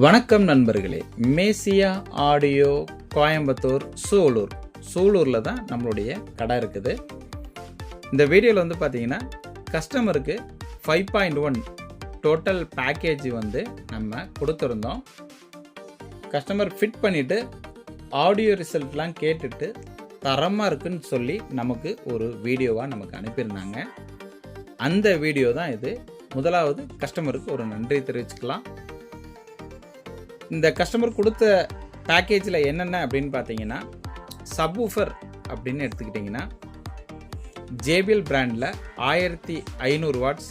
வணக்கம் நண்பர்களே. மேசியா ஆடியோ கோயம்புத்தூர் சூலூரில் தான் நம்மளுடைய கடை இருக்குது. இந்த வீடியோவில் வந்து பார்த்தீங்கன்னா கஸ்டமருக்கு 5.1 டோட்டல் பேக்கேஜ் வந்து நம்ம கொடுத்துருந்தோம். கஸ்டமர் ஃபிட் பண்ணிவிட்டு ஆடியோ ரிசல்ட்லாம் கேட்டுட்டு தரமாக இருக்குன்னு சொல்லி நமக்கு ஒரு வீடியோவாக நமக்கு அனுப்பியிருந்தாங்க. அந்த வீடியோ தான் இது. முதலாவது கஸ்டமருக்கு ஒரு நன்றி தெரிவிச்சுக்கலாம். இந்த கஸ்டமர் கொடுத்த பேக்கேஜில் என்னென்ன அப்படின்னு பார்த்தீங்கன்னா, சப்வூஃபர் அப்படின்னு எடுத்துக்கிட்டிங்கன்னா JBL பிராண்டில் 1500 வாட்ஸ்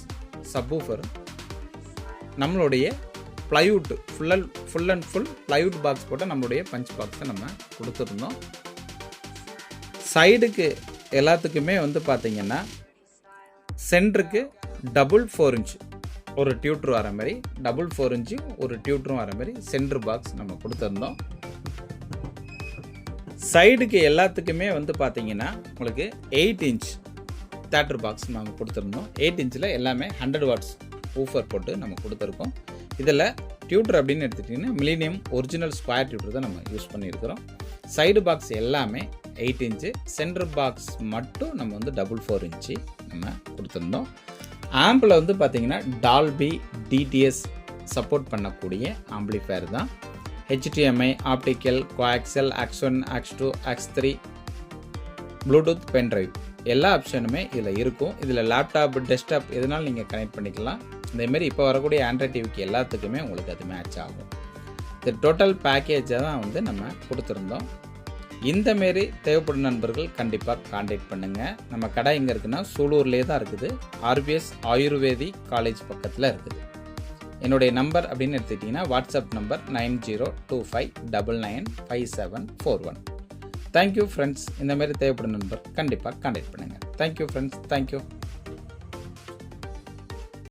சப்வூஃபர், நம்மளுடைய plywood full and full plywood box போட்ட நம்மளுடைய பஞ்ச் பாக்ஸை நம்ம கொடுத்துருந்தோம். சைடுக்கு எல்லாத்துக்குமே வந்து பார்த்திங்கன்னா சென்டருக்கு டபுள் 4 இன்ச் ஒரு டியூட்ரு வர மாதிரி, டபுள் 4 இன்ச்சு ஒரு டியூட்ரும் வர மாதிரி சென்டர் பாக்ஸ் நம்ம கொடுத்துருந்தோம். சைடுக்கு எல்லாத்துக்குமே வந்து பார்த்தீங்கன்னா உங்களுக்கு 8 இன்ச் தேட்டர் பாக்ஸ் நம்ம கொடுத்துருந்தோம். 8 இன்ச்சில் எல்லாமே 100 வாட்ஸ் ஊஃபர் போட்டு நம்ம கொடுத்துருக்கோம். இதில் டியூட்டர் அப்படின்னு எடுத்துக்கிட்டிங்கன்னா மில்லேனியம் ஒரிஜினல் ஸ்கொயர் டியூட்டர் தான் நம்ம யூஸ் பண்ணியிருக்கிறோம். சைடு பாக்ஸ் எல்லாமே 8 இன்ச்சு, சென்டர் பாக்ஸ் மட்டும் நம்ம வந்து டபுள் 4 இன்ச்சு நம்ம கொடுத்துருந்தோம். ஆம்பில் வந்து பார்த்தீங்கன்னா டால்பி டிடிஎஸ் சப்போர்ட் பண்ணக்கூடிய ஆம்பிளிஃபயர் தான். HDMI, optical, coaxial, AX1, AX2, AX3, Bluetooth, pendrive எல்லா ஆப்ஷனுமே இதில் இருக்கும். இதில் லேப்டாப், டெஸ்க்டாப் எதுனாலும் நீங்கள் கனெக்ட் பண்ணிக்கலாம். இதேமாரி இப்போ வரக்கூடிய ஆண்ட்ராய்ட் டிவிக்கு எல்லாத்துக்குமே உங்களுக்கு அது மேட்ச் ஆகும். இது டோட்டல் பேக்கேஜை தான் வந்து நம்ம கொடுத்துருந்தோம். இந்தமாரி தேவைப்படும் நண்பர்கள் கண்டிப்பாக கான்டாக்ட் பண்ணுங்கள். நம்ம கடை எங்கே இருக்குன்னா சூலூர்லேயே தான் இருக்குது. RBS ஆயுர்வேதிக் காலேஜ் பக்கத்தில் இருக்குது. என்னுடைய நம்பர் அப்படின்னு எடுத்துக்கிட்டிங்கன்னா வாட்ஸ்அப் நம்பர் 9025995741. Thank you friends. இந்தமாரி தேவைப்படும் நண்பர் கண்டிப்பாக கான்டாக்ட் பண்ணுங்கள். Thank you friends. தேங்க்யூ.